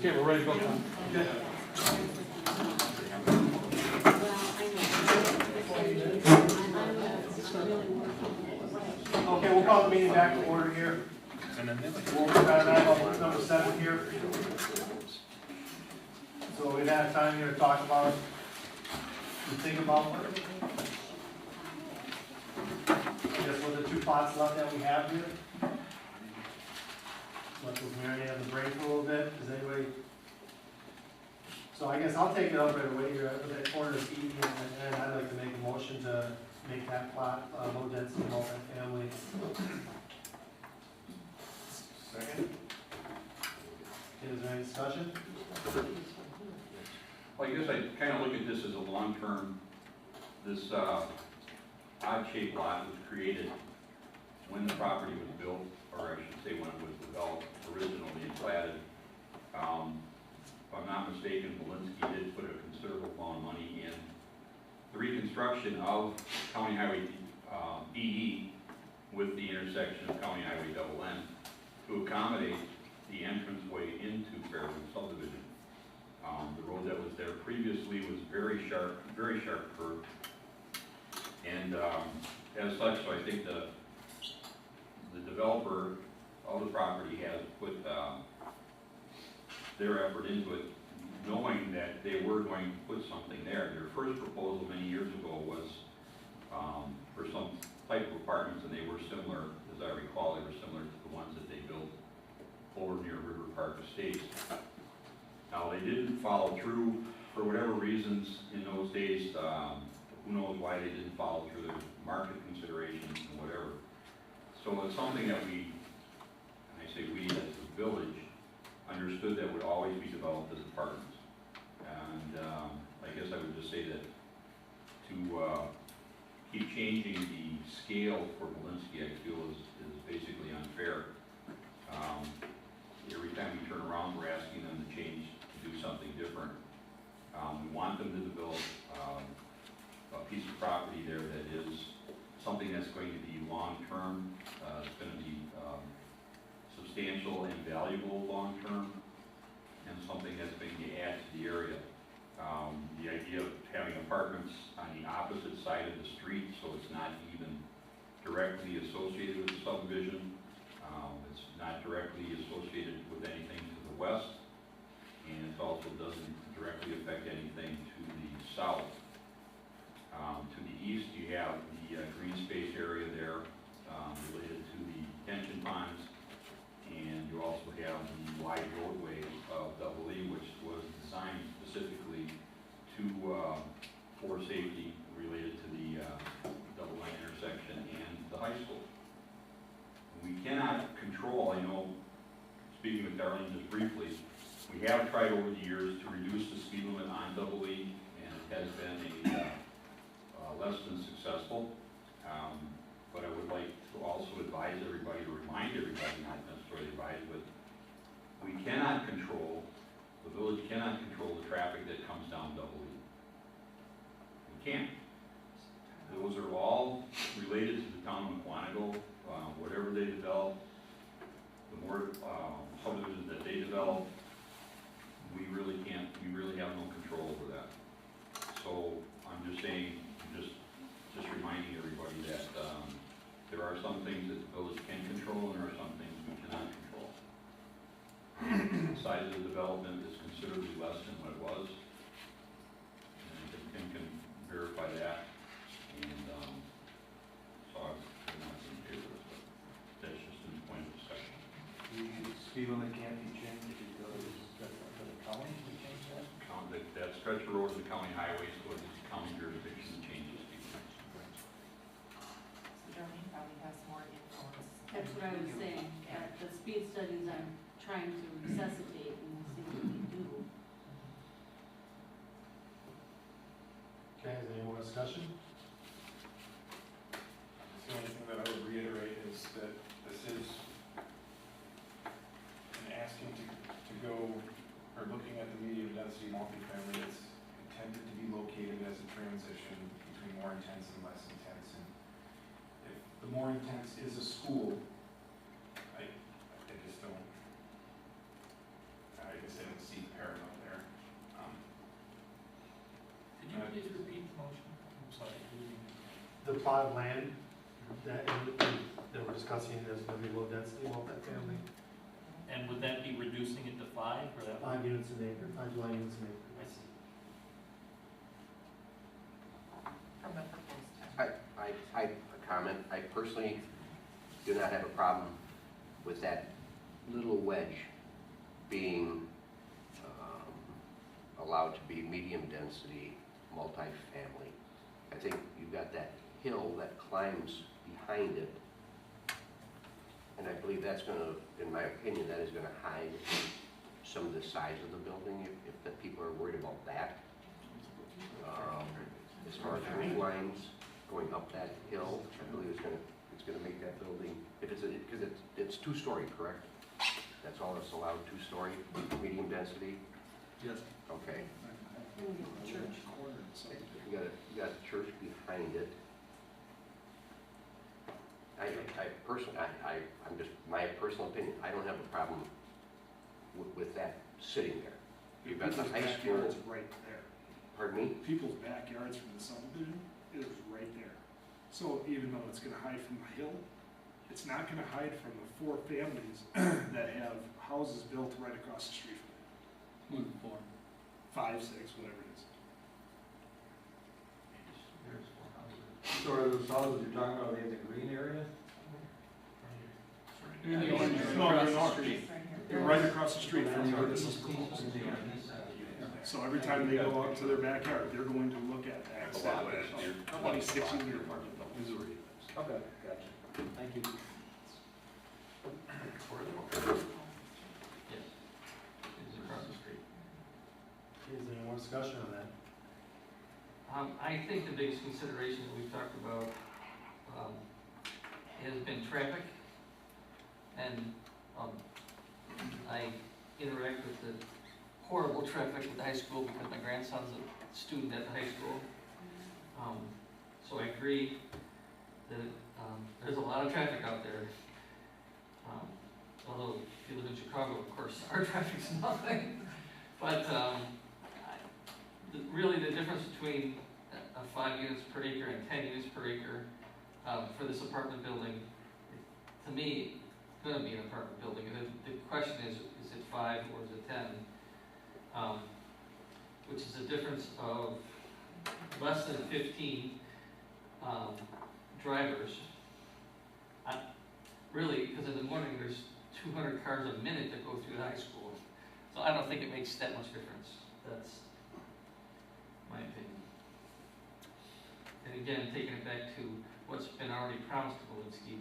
Okay, we're ready to go, Tom. Okay, we'll call the meeting back to order here. We'll move on to number 7 here. So we've had time here to talk about, to think about, I guess what the 2 plots left that we have here. Let this marinate on the brain for a little bit. Does anybody? So I guess I'll take it up right away here at that corner of E, and I'd like to make a motion to make that plot low density multifamily. Second. Okay, is there any discussion? Well, I guess I kind of look at this as a long-term, this odd-shaped lot was created when the property was built, or I should say when it was developed, originally and platted. If I'm not mistaken, Malinsky did put a considerable amount of money in the reconstruction of County Highway EE with the intersection of County Highway N to accommodate the entranceway into Fairview subdivision. The road that was there previously was very sharp curve. And as such, so I think the developer of the property has put their effort into it, knowing that they were going to put something there. Their first proposal many years ago was for some type of apartments, and they were similar, as I recall, they were similar to the ones that they built over near River Park Estates. Now, they didn't follow through for whatever reasons in those days. Who knows why they didn't follow through, their market considerations and whatever. So it's something that we, and I say we as the village, understood that would always be developed as apartments. And I guess I would just say that to keep changing the scale for Malinsky, I feel is basically unfair. Every time we turn around, we're asking them to change, to do something different. We want them to develop a piece of property there that is something that's going to be long-term, it's going to be substantial and valuable long-term, and something that's going to add to the area. The idea of having apartments on the opposite side of the street, so it's not even directly associated with the subdivision. It's not directly associated with anything to the west, and it also doesn't directly affect anything to the south. To the east, you have the green space area there related to the detention ponds, and you also have the wide roadway of E, which was designed specifically to for safety related to the E intersection and the high school. We cannot control, I know, speaking with Darlene just briefly, we have tried over the years to reduce the speed limit on E, and it has been less than successful. But I would like to also advise everybody, to remind everybody, not necessarily advise, but we cannot control, the village cannot control the traffic that comes down E. We can't. Those are all related to the town of Quantico. Whatever they develop, the more subdivisions that they develop, we really can't, we really have no control over that. So I'm just saying, just reminding everybody that there are some things that the village can control and there are some things we cannot control. The size of the development is considerably less than what it was. And I think Tim can verify that. And so I'm not in favor of it, but that's just a point of discussion. The speed limit can't be changed because the county can change that? That stretch of road is the county highway, so it's county jurisdiction changes. Darlene probably has more influence. That's what I was saying, that the speed studies I'm trying to resuscitate and see what we do. Okay, is there any more discussion? The only thing that I would reiterate is that this is an asking to go, or looking at the medium density multifamily that's intended to be located as a transition between more intense and less intense. And if the more intense is a school, I just don't, I guess I don't see plot of land that, that we're discussing is gonna be low density multifamily, And would that be reducing it to 5, or that? 5 units an acre, 5 dwelling units an acre. I see. From the proposed town. I comment, I personally do not have a problem with that little wedge being allowed to be medium density multifamily. I think you've got that hill that climbs behind it. And I believe that's gonna, in my opinion, that is gonna hide some of the size of the building if the people are worried about that. As far as roof lines going up that hill, I believe it's gonna make that building, if it's, because it's 2-story, correct? That's all that's allowed, 2-story, medium density? Yes. Okay. Church. You got the church behind it. I personally, I'm just, my personal opinion, I don't have a problem with that sitting there. You've got the People's high school, backyard's right there. pardon me? People's backyards from the subdivision is right there. So even though it's gonna hide from the hill, it's not gonna hide from the 4 families that have houses built right across the street from it. 5, 6, whatever it is. So are those houses you're talking about, are they in the green area? No, they're Across not. the street. Right here. They're right across the street from where this is proposed. So every time they go out to their backyard, they're going to look at that. 26 unit apartment building. Missouri. Okay, gotcha. Thank you. Yes. It's across the street. Is there any more discussion on that? I think the biggest consideration that we've talked about has been traffic. And I interact with the horrible traffic at the high school because my grandson's a student at the high school. So I agree that there's a lot of traffic out there. Although if you live in Chicago, of course, our traffic's nothing. But really the difference between 5 units per acre and 10 units per acre for this apartment building, to me, it's going to be an apartment building. And the question is it 5 or is it 10? Which is a difference of less than 15 drivers. Really, because in the morning there's 200 cars a minute that go through the high school. So I don't think it makes that much difference. That's my opinion. And again, taking it back to what's been already promised to Walensky,